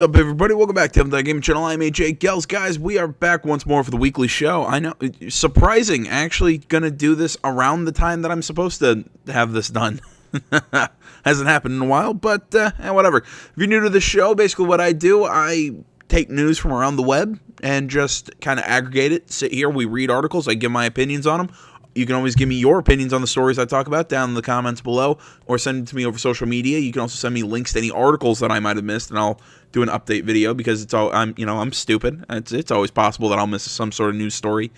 What's up, everybody? Welcome back to the Gaming Channel. I'm AJ Gels. Guys, we are back once more for the weekly show. I know, surprising, actually gonna do this around the time that I'm supposed to have this done. Hasn't happened in a while, but whatever. If you're new to the show, basically what I do, I take news from around the web and just kind of aggregate it. Sit here, we read articles, I give my opinions on them. You can always give me your opinions on the stories I talk about down in the comments below, or send it to me over social media. You can also send me links to any articles that I might have missed, and I'll do an update video because it's all I'm stupid. It's always possible that I'll miss some sort of news story,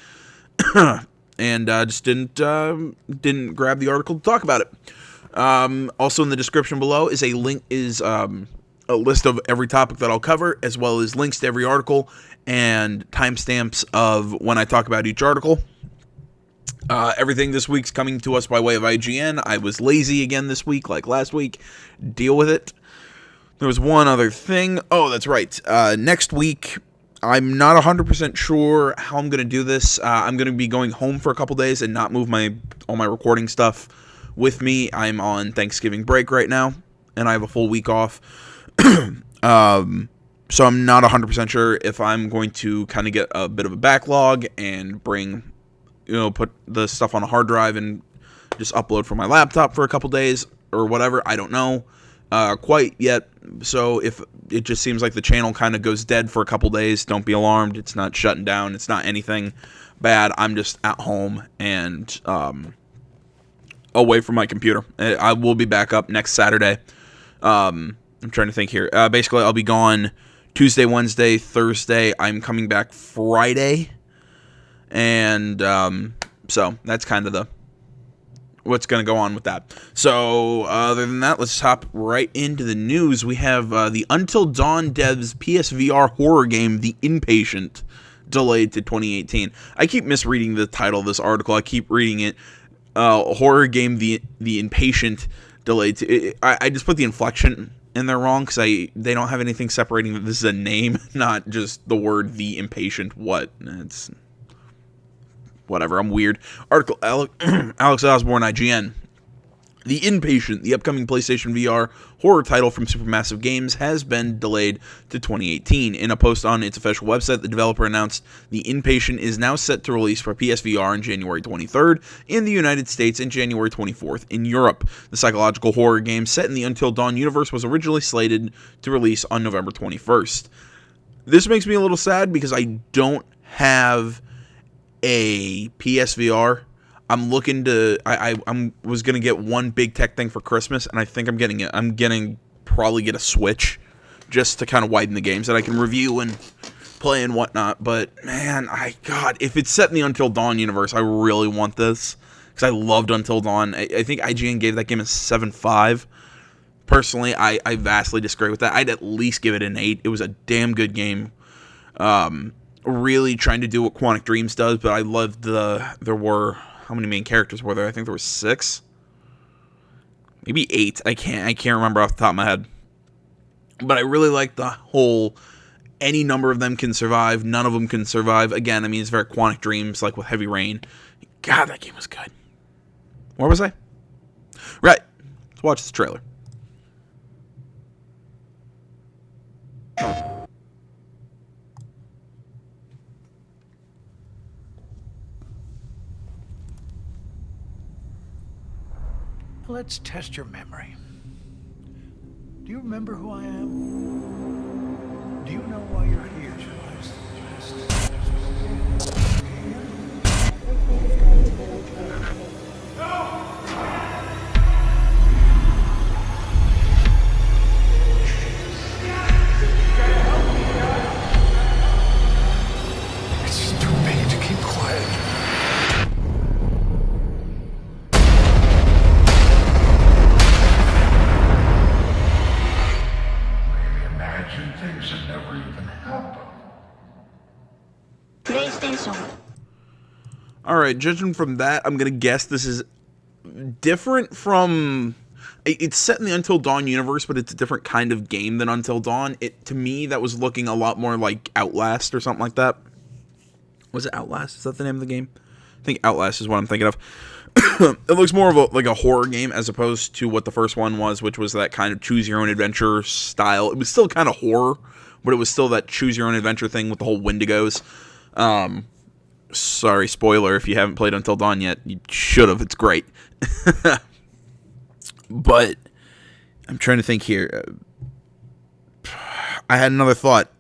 and just didn't grab the article to talk about it. Also in the description below is a list of every topic that I'll cover, as well as links to every article and timestamps of when I talk about each article. Everything this week's coming to us by way of IGN. I was lazy again this week, like last week. Deal with it. There was one other thing. Oh, that's right. Next week, I'm not 100% sure how I'm going to do this. I'm going to be going home for a couple days and not move all my recording stuff with me. I'm on Thanksgiving break right now, and I have a full week off. So I'm not 100% sure if I'm going to kind of get a bit of a backlog and put the stuff on a hard drive and just upload from my laptop for a couple days or whatever. I don't know quite yet. So if it just seems like the channel kind of goes dead for a couple days, don't be alarmed. It's not shutting down. It's not anything bad. I'm just at home and away from my computer. I will be back up next Saturday. I'm trying to think here. Basically, I'll be gone Tuesday, Wednesday, Thursday. I'm coming back Friday. And so that's kind of what's going to go on with that. So other than that, let's hop right into the news. We have the Until Dawn devs PSVR horror game, The Inpatient, delayed to 2018. I keep misreading the title of this article. I keep reading it, horror game, The Inpatient, delayed to... I just put the inflection in there wrong because they don't have anything separating that this is a name, not just the word The Impatient. What? It's... whatever, I'm weird. Article, Alex Osborne, IGN. The Inpatient, the upcoming PlayStation VR horror title from Supermassive Games, has been delayed to 2018. In a post on its official website, the developer announced The Inpatient is now set to release for PSVR on January 23rd in the United States and January 24th in Europe. The psychological horror game set in the Until Dawn universe was originally slated to release on November 21st. This makes me a little sad because I don't have a PSVR. I'm looking to I was gonna get one big tech thing for Christmas, and I think I'm getting it. Probably get a Switch just to kind of widen the games that I can review and play and whatnot. But man, God, if it's set in the Until Dawn universe, I really want this because I loved Until Dawn. I think IGN gave that game a 7.5. Personally, I vastly disagree with that. I'd at least give it an 8. It was a damn good game. Really trying to do what Quantic Dreams does, but I loved there were, how many main characters were there? I think there were 6, maybe 8. I can't remember off the top of my head, but I really like the whole, any number of them can survive, none of them can survive. Again, I mean, it's very Quantic Dreams, like with Heavy Rain. God, that game was good. Where was I? Right, let's watch the trailer. Let's test your memory. Do you remember who I am? Do you know why you're here? It's too big to keep quiet. Things that never even happened. PlayStation. Alright, judging from that, I'm gonna guess this is different from... It's set in the Until Dawn universe, but it's a different kind of game than Until Dawn. To me, that was looking a lot more like Outlast or something like that. Was it Outlast? Is that the name of the game? I think Outlast is what I'm thinking of. It looks more of a horror game as opposed to what the first one was, which was that kind of choose your own adventure style. It was still kind of horror, but it was still that choose your own adventure thing with the whole Wendigos. Sorry, spoiler, if you haven't played Until Dawn yet, you should have. It's great. But I'm trying to think here. I had another thought.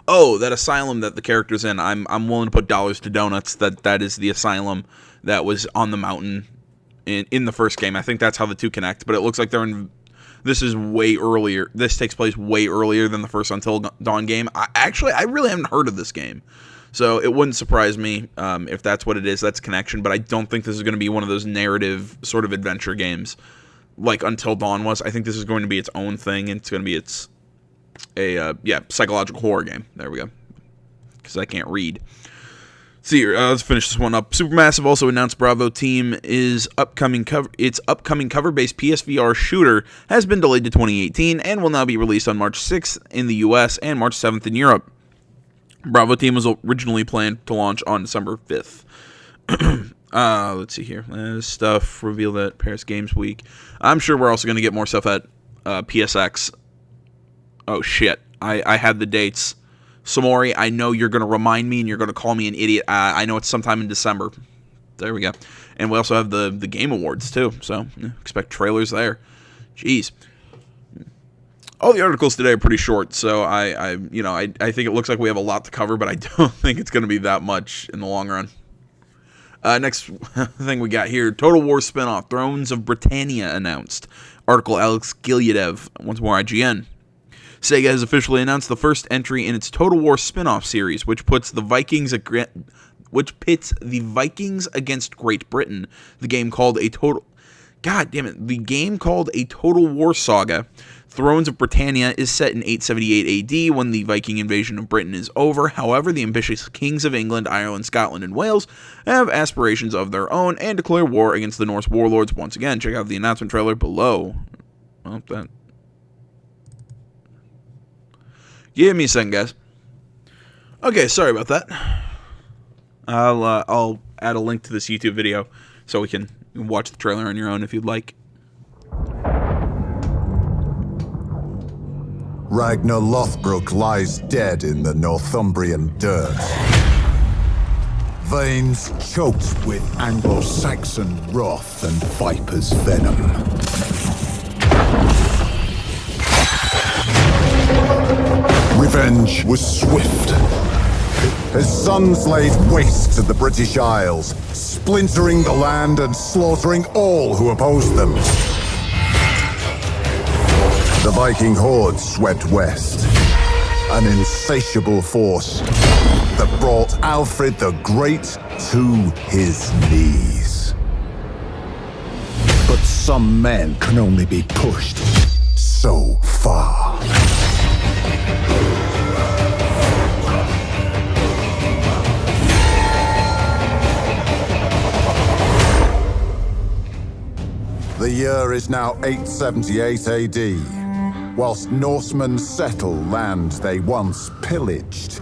Oh, that asylum that the character's in. I'm willing to put dollars to donuts that is the asylum that was on the mountain in the first game. I think that's how the two connect. But it looks like they're in. This is way earlier. This takes place way earlier than the first Until Dawn game. I really haven't heard of this game, so it wouldn't surprise me if that's what it is. That's connection. But I don't think this is going to be one of those narrative sort of adventure games like Until Dawn was. I think this is going to be its own thing, and it's going to be psychological horror game. There we go. Because I can't read. See, let's finish this one up. Supermassive also announced Bravo Team its upcoming cover-based PSVR shooter has been delayed to 2018 and will now be released on March 6th in the US and March 7th in Europe. Bravo Team was originally planned to launch on December 5th. Let's see here. Stuff revealed at Paris Games Week. I'm sure we're also going to get more stuff at PSX. Oh, shit. I had the dates. Samori, I know you're going to remind me and you're going to call me an idiot. I know it's sometime in December. There we go. And we also have the Game Awards, too. So, expect trailers there. Jeez. All the articles today are pretty short, so I think it looks like we have a lot to cover, but I don't think it's going to be that much in the long run. Next thing we got here, Total War spinoff, Thrones of Britannia announced. Article Alex Gilyadev, once more IGN. Sega has officially announced the first entry in its Total War spin-off series, which pits the Vikings against Great Britain. The game called a Total War Saga. Thrones of Britannia is set in 878 AD when the Viking invasion of Britain is over. However, the ambitious kings of England, Ireland, Scotland, and Wales have aspirations of their own and declare war against the Norse warlords once again. Check out the announcement trailer below. Well, give me a second, guys. Okay, sorry about that. I'll add a link to this YouTube video so we can watch the trailer on your own if you'd like. Ragnar Lothbrok lies dead in the Northumbrian dirt. Veins choked with Anglo-Saxon wrath and viper's venom. Revenge was swift. His sons laid waste to the British Isles, splintering the land and slaughtering all who opposed them. The Viking horde swept west, an insatiable force that brought Alfred the Great to his knees. But some men can only be pushed so far. The year is now 878 AD. Whilst Norsemen settle land they once pillaged,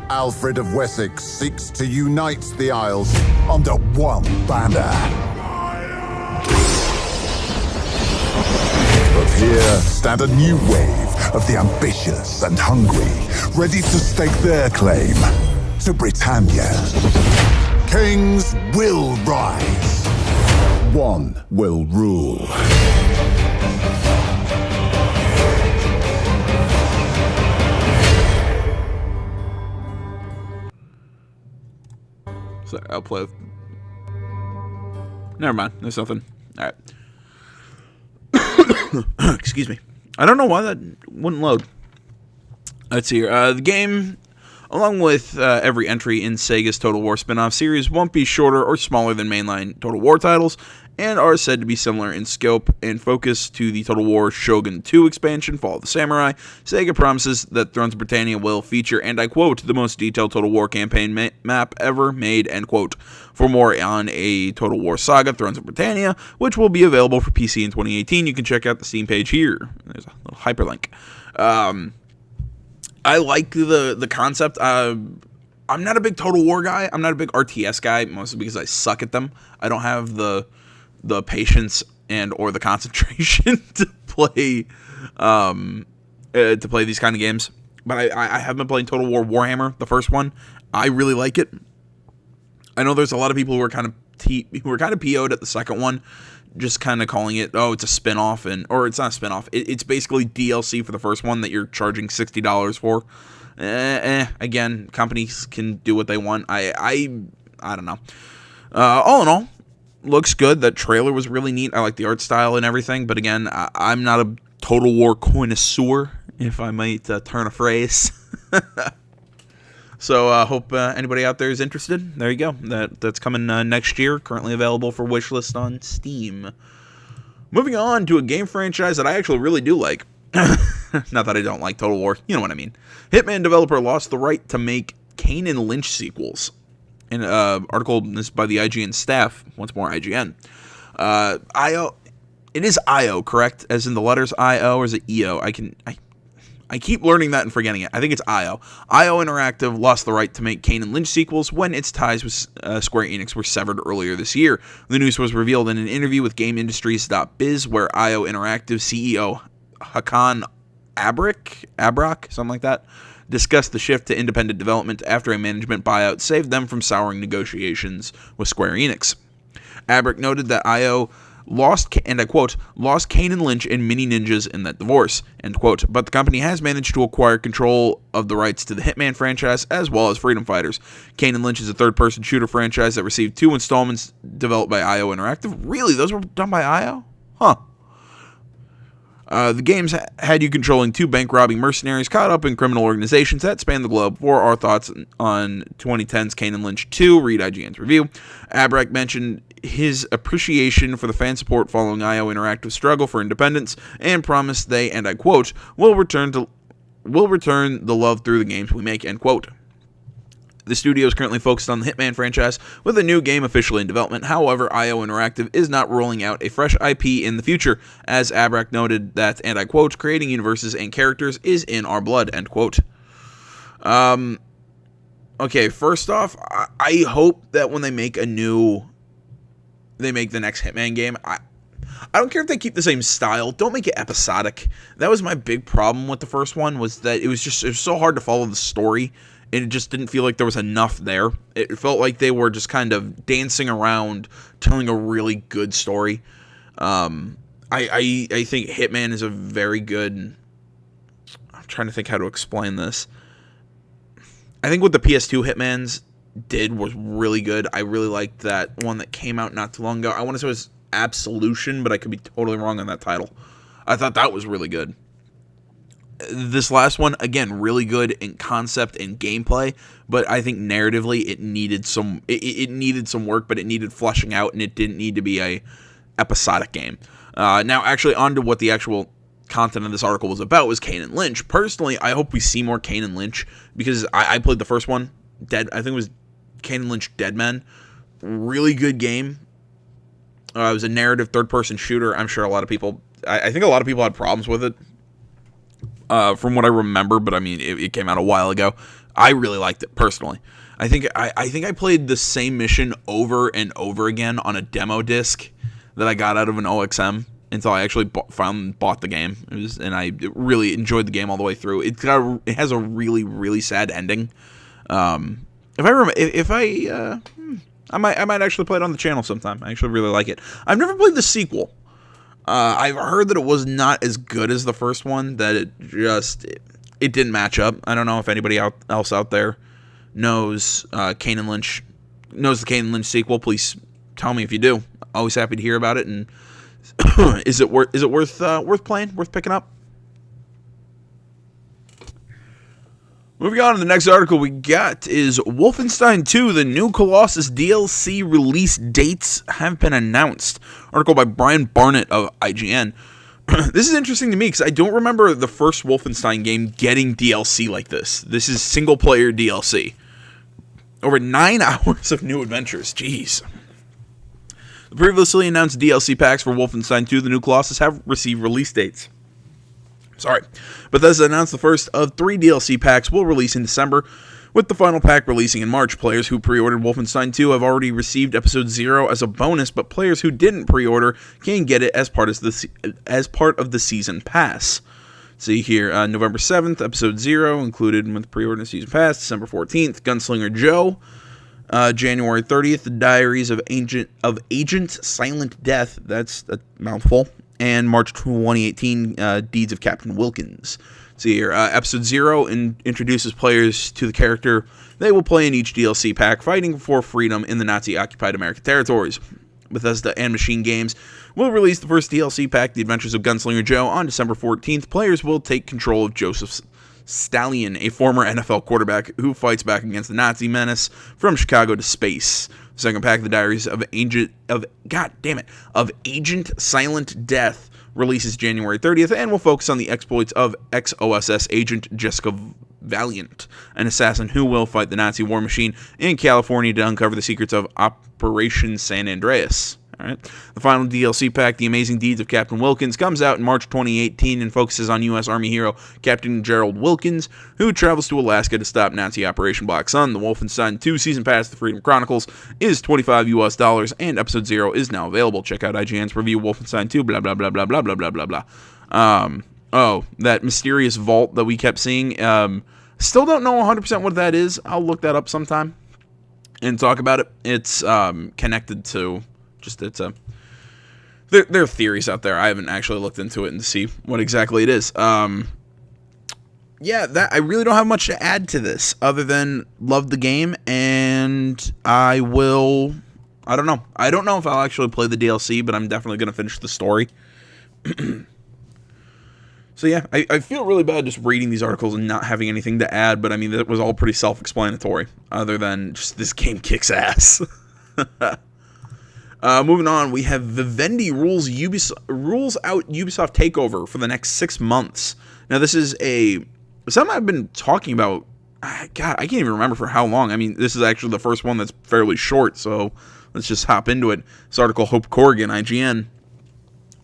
Alfred of Wessex seeks to unite the Isles under one banner. But here stand a new wave of the ambitious and hungry, ready to stake their claim to Britannia. Kings will rise. One will rule. So I'll play with... Never mind. There's nothing. All right. Excuse me. I don't know why that wouldn't load. Let's see here. The game, along with every entry in Sega's Total War spin-off series, won't be shorter or smaller than mainline Total War titles, and are said to be similar in scope and focus to the Total War Shogun 2 expansion, Fall of the Samurai. Sega promises that Thrones of Britannia will feature, and I quote, the most detailed Total War campaign map ever made, end quote. For more on a Total War Saga, Thrones of Britannia, which will be available for PC in 2018, you can check out the Steam page here. There's a little hyperlink. I like the concept. I'm not a big Total War guy. I'm not a big RTS guy, mostly because I suck at them. I don't have the patience and or the concentration to play these kind of games. but I have been playing Total War Warhammer, the first one. I really like it. I know there's a lot of people who are kind of PO'd at the second one, just kind of calling it, oh, it's a spin-off, or it's not a spin-off. It's basically DLC for the first one that you're charging $60 for. Again, companies can do what they want. I don't know. All in all, looks good. That trailer was really neat. I like the art style and everything, but again, I'm not a Total War connoisseur, if I might turn a phrase. So hope anybody out there is interested. There you go. That's coming next year. Currently available for wishlist on Steam. Moving on to a game franchise that I actually really do like. Not that I don't like Total War. You know what I mean. Hitman developer lost the right to make Kane and Lynch sequels. An article this by the IGN staff. Once more, IGN. IO. It is IO, correct? As in the letters IO, or is it EO? I keep learning that and forgetting it. I think it's IO. IO Interactive lost the right to make Kane and Lynch sequels when its ties with Square Enix were severed earlier this year. The news was revealed in an interview with GameIndustries.biz, where IO Interactive CEO Hakan Abrak, something like that, discussed the shift to independent development after a management buyout saved them from souring negotiations with Square Enix. Abrak noted that IO lost, and I quote, lost Kane and Lynch and Mini Ninjas in that divorce, end quote, but the company has managed to acquire control of the rights to the Hitman franchise as well as Freedom Fighters. Kane and Lynch is a third-person shooter franchise that received 2 installments developed by IO Interactive. Really? Those were done by IO? Huh. The games had you controlling 2 bank-robbing mercenaries caught up in criminal organizations that span the globe. For our thoughts on 2010's Kane and Lynch 2, read IGN's review. Abrak mentioned his appreciation for the fan support following IO Interactive's struggle for independence and promised they, and I quote, will return the love through the games we make, end quote. The studio is currently focused on the Hitman franchise with a new game officially in development. However, IO Interactive is not ruling out a fresh IP in the future, as Abrak noted that, and I quote, creating universes and characters is in our blood, end quote. Okay, first off, I hope that when they make the next Hitman game, I don't care if they keep the same style, don't make it episodic. That was my big problem with the first one, was that it was so hard to follow the story. It just didn't feel like there was enough there. It felt like they were just kind of dancing around, telling a really good story. I think Hitman is a very good... I'm trying to think how to explain this. I think what the PS2 Hitmans did was really good. I really liked that one that came out not too long ago. I want to say it was Absolution, but I could be totally wrong on that title. I thought that was really good. This last one, again, really good in concept and gameplay, but I think narratively it needed some work, but it needed fleshing out, and it didn't need to be a episodic game. Now, actually, on to what the actual content of this article was about was Kane and Lynch. Personally, I hope we see more Kane and Lynch, because I played the first one, I think it was Kane and Lynch Dead Men. Really good game. It was a narrative third-person shooter. I'm sure a lot of people... I think a lot of people had problems with it. From what I remember, but I mean, it came out a while ago. I really liked it personally. I think I played the same mission over and over again on a demo disc that I got out of an OXM until I actually bought the game. And I really enjoyed the game all the way through. It has a really, really sad ending. I might actually play it on the channel sometime. I actually really like it. I've never played the sequel. I've heard that it was not as good as the first one, that it didn't match up. I don't know if anybody else out there knows Kane and Lynch, knows the Kane and Lynch sequel. Please tell me if you do. Always happy to hear about it. And is it worth playing, worth picking up? Moving on to the next article we got is Wolfenstein 2, the new Colossus DLC release dates have been announced. Article by Brian Barnett of IGN. This is interesting to me because I don't remember the first Wolfenstein game getting DLC like this. This is single-player DLC. Over 9 hours of new adventures. Jeez. The previously announced DLC packs for Wolfenstein 2, the new Colossus, have received release dates. Bethesda announced the first of 3 DLC packs will release in December, with the final pack releasing in March. Players who pre-ordered Wolfenstein 2 have already received Episode 0 as a bonus, but players who didn't pre-order can get it as part of the Season Pass. See here, November 7th, Episode 0, included with pre-order season pass. December 14th, Gunslinger Joe. January 30th, The Diaries of Agent Silent Death. That's a mouthful. And March 2018, Deeds of Captain Wilkins. See here, Episode 0 introduces players to the character they will play in each DLC pack, fighting for freedom in the Nazi-occupied American territories. Bethesda and Machine Games will release the first DLC pack, The Adventures of Gunslinger Joe, on December 14th. Players will take control of Joseph Stallion, a former NFL quarterback who fights back against the Nazi menace from Chicago to space. The second pack, The Diaries of Agent Silent Death, releases January 30th and will focus on the exploits of ex-OSS agent Jessica Valiant, an assassin who will fight the Nazi war machine in California to uncover the secrets of Operation San Andreas. All right. The final DLC pack, The Amazing Deeds of Captain Wilkins, comes out in March 2018 and focuses on U.S. Army hero Captain Gerald Wilkins, who travels to Alaska to stop Nazi Operation Black Sun. The Wolfenstein 2 Season Pass, The Freedom Chronicles, is $25 and Episode 0 is now available. Check out IGN's review, Wolfenstein 2, blah, blah, blah, blah, blah, blah, blah, blah, blah. That mysterious vault that we kept seeing, still don't know 100% what that is. I'll look that up sometime and talk about it. It's connected to... there are theories out there. I haven't actually looked into it and to see what exactly it is. I really don't have much to add to this other than love the game, and I don't know if I'll actually play the DLC, but I'm definitely going to finish the story. So yeah, I feel really bad just reading these articles and not having anything to add, but I mean, that was all pretty self-explanatory, other than just this game kicks ass. Moving on, we have Vivendi rules out Ubisoft Takeover for the next 6 months. Now, this is something I've been talking about, God, I can't even remember for how long. I mean, this is actually the first one that's fairly short, so let's just hop into it. This article, Hope Corrigan, IGN.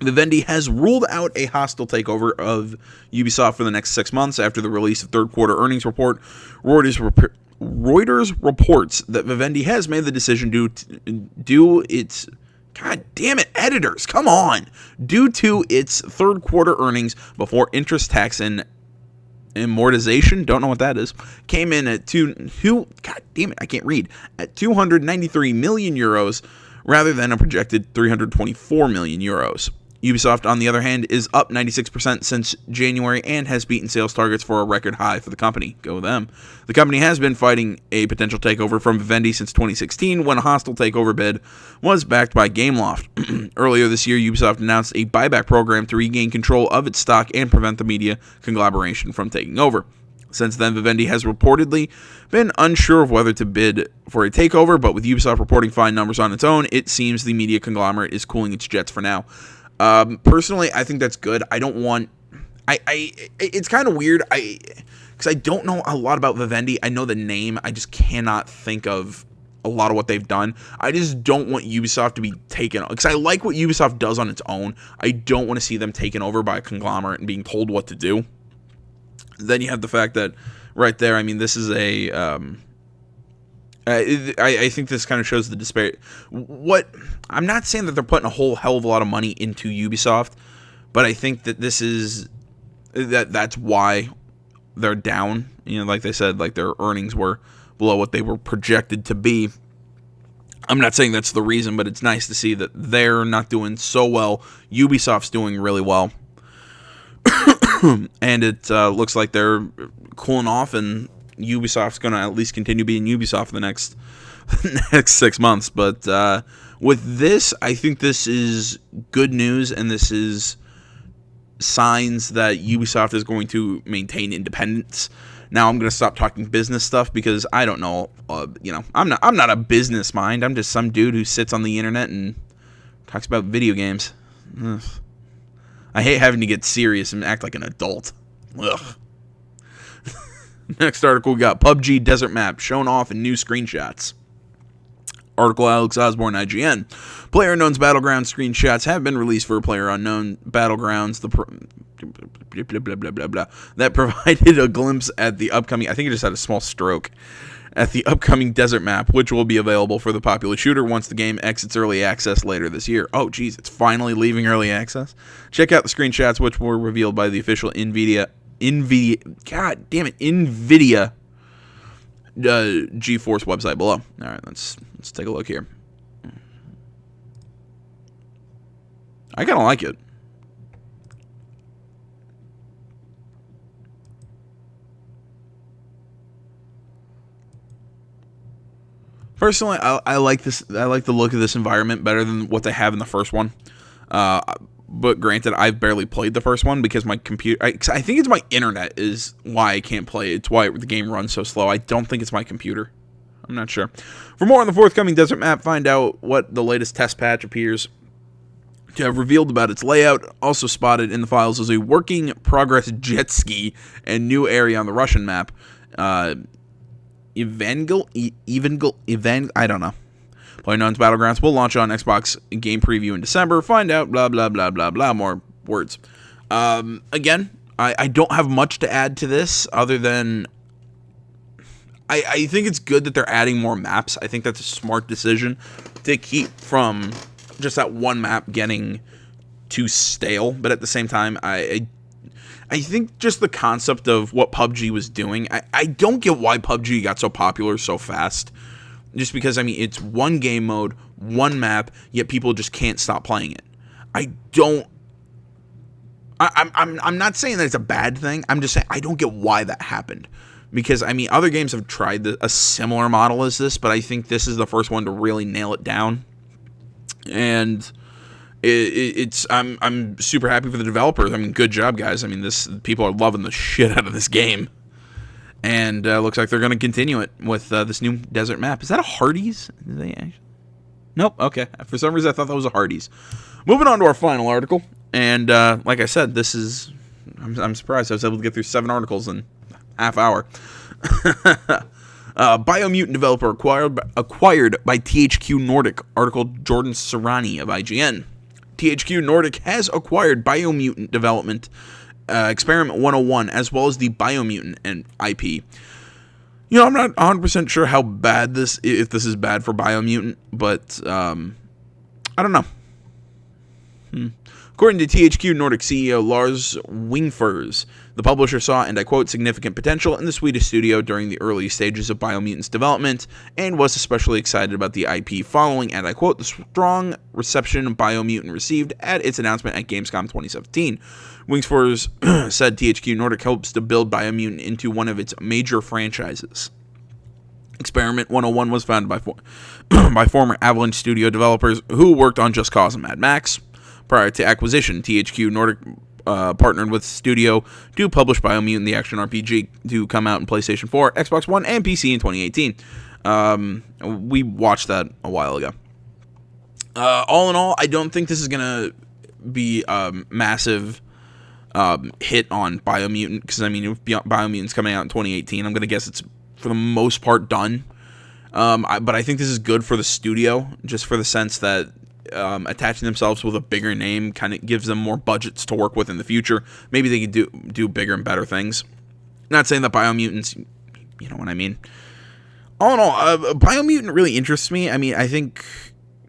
Vivendi has ruled out a hostile takeover of Ubisoft for the next 6 months after the release of third quarter earnings report. Reuters reports that Vivendi has made the decision due to its third quarter earnings before interest, tax, and amortization, don't know what that is, came in at 293 million euros rather than a projected 324 million euros. Ubisoft, on the other hand, is up 96% since January and has beaten sales targets for a record high for the company. Go them. The company has been fighting a potential takeover from Vivendi since 2016 when a hostile takeover bid was backed by Gameloft. Earlier this year, Ubisoft announced a buyback program to regain control of its stock and prevent the media conglomeration from taking over. Since then, Vivendi has reportedly been unsure of whether to bid for a takeover, but with Ubisoft reporting fine numbers on its own, it seems the media conglomerate is cooling its jets for now. Personally, I think that's good. I don't want... it's kind of weird, because I don't know a lot about Vivendi. I know the name. I just cannot think of a lot of what they've done. I just don't want Ubisoft to be taken... Because I like what Ubisoft does on its own. I don't want to see them taken over by a conglomerate and being told what to do. Then you have the fact that right there, I mean, this is a... I think this kind of shows the disparity. I'm not saying that they're putting a whole hell of a lot of money into Ubisoft, but I think that that's why they're down. You know, like they said, like their earnings were below what they were projected to be. I'm not saying that's the reason, but it's nice to see that they're not doing so well. Ubisoft's doing really well. And it looks like they're cooling off, and Ubisoft's going to at least continue being Ubisoft for the next 6 months. But with this, I think this is good news, and this is signs that Ubisoft is going to maintain independence. Now I'm going to stop talking business stuff because I don't know. I'm not a business mind. I'm just some dude who sits on the internet and talks about video games. Ugh. I hate having to get serious and act like an adult. Ugh. Next article, we got PUBG Desert Map shown off in new screenshots. Article Alex Osborne, IGN. PlayerUnknown's Battlegrounds screenshots have been released for PlayerUnknown Battlegrounds. Blah, blah, blah, blah, blah, that provided a glimpse at the upcoming, I think it just had a small stroke, at the upcoming Desert Map, which will be available for the popular shooter once the game exits early access later this year. Oh, geez, it's finally leaving early access. Check out the screenshots, which were revealed by the official NVIDIA GeForce website below. All right, let's take a look here. I kind of like it. Personally, I like this. I like the look of this environment better than what they have in the first one. But granted, I've barely played the first one because my computer... I think it's my internet is why I can't play it. It's why the game runs so slow. I don't think it's my computer. I'm not sure. For more on the forthcoming Desert Map, find out what the latest test patch appears to have revealed about its layout. Also spotted in the files is a working progress jet ski and new area on the Russian map. I don't know. PlayerUnknown's Battlegrounds will launch on Xbox Game Preview in December. Find out, blah, blah, blah, blah, blah, more words. Again, I don't have much to add to this other than I think it's good that they're adding more maps. I think that's a smart decision to keep from just that one map getting too stale. But at the same time, I think just the concept of what PUBG was doing, I don't get why PUBG got so popular so fast. Just because, I mean, it's one game mode, one map, yet people just can't stop playing it. I'm not saying that it's a bad thing. I'm just saying I don't get why that happened. Because, I mean, other games have tried a similar model as this, but I think this is the first one to really nail it down. And I'm super happy for the developers. I mean, good job, guys. I mean, people are loving the shit out of this game. And looks like they're going to continue it with this new Desert Map. Is that a Hardee's? Nope. Okay. For some reason, I thought that was a Hardee's. Moving on to our final article. And like I said, I'm surprised I was able to get through 7 articles in a half hour. Biomutant developer acquired by THQ Nordic. Article Jordan Serrani of IGN. THQ Nordic has acquired Biomutant development Experiment 101, as well as the Biomutant and IP. You know, I'm not 100% sure how bad if this is bad for Biomutant, but I don't know. According to THQ Nordic CEO Lars Wingfors, the publisher saw, and I quote, significant potential in the Swedish studio during the early stages of Biomutant's development, and was especially excited about the IP following, and I quote, the strong reception Biomutant received at its announcement at Gamescom 2017. Wingfors said THQ Nordic hopes to build Biomutant into one of its major franchises. Experiment 101 was founded by former Avalanche Studio developers who worked on Just Cause and Mad Max. Prior to acquisition, THQ Nordic partnered with studio to publish Biomutant, the action RPG, to come out in PlayStation 4, Xbox One, and PC in 2018. We watched that a while ago. All in all, I don't think this is going to be a massive hit on Biomutant, because, I mean, if Biomutant's coming out in 2018, I'm going to guess it's, for the most part, done. But I think this is good for the studio, just for the sense that attaching themselves with a bigger name kind of gives them more budgets to work with in the future. Maybe they could do bigger and better things. Not saying that Biomutant's, you know what I mean. All in all, Biomutant really interests me. I mean, I think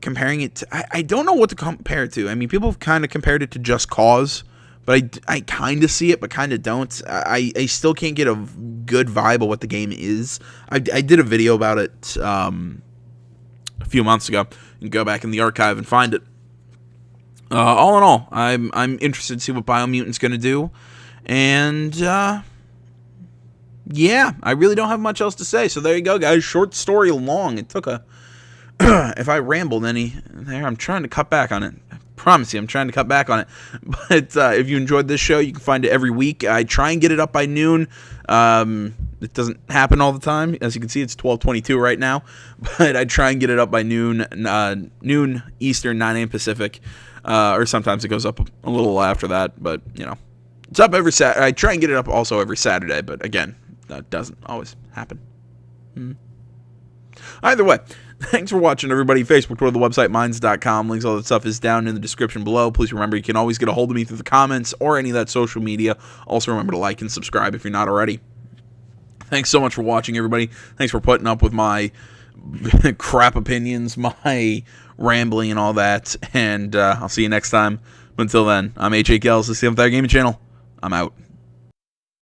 comparing it to, I don't know what to compare it to. I mean, people have kind of compared it to Just Cause, but I kind of see it, but kind of don't. I still can't get a good vibe of what the game is. I did a video about it a few months ago. You can go back in the archive and find it. All in all, I'm interested to see what Biomutant's going to do. And, yeah, I really don't have much else to say. So there you go, guys. Short story long. It took a... if I rambled any there, I'm trying to cut back on it. I promise you, I'm trying to cut back on it. But if you enjoyed this show, you can find it every week. I try and get it up by noon. It doesn't happen all the time. As you can see, it's 12:22 right now. But I try and get it up by noon Eastern, 9 a.m. Pacific. Or sometimes it goes up a little after that. But, you know, it's up every Saturday. I try and get it up also every Saturday. But, again, that doesn't always happen. Either way, thanks for watching, everybody. Facebook, Twitter, the website, minds.com. Links, all that stuff is down in the description below. Please remember, you can always get a hold of me through the comments or any of that social media. Also, remember to like and subscribe if you're not already. Thanks so much for watching, everybody. Thanks for putting up with my crap opinions, my rambling and all that. And I'll see you next time. But until then, I'm AJ Gels, the Untitled Gaming Channel. I'm out.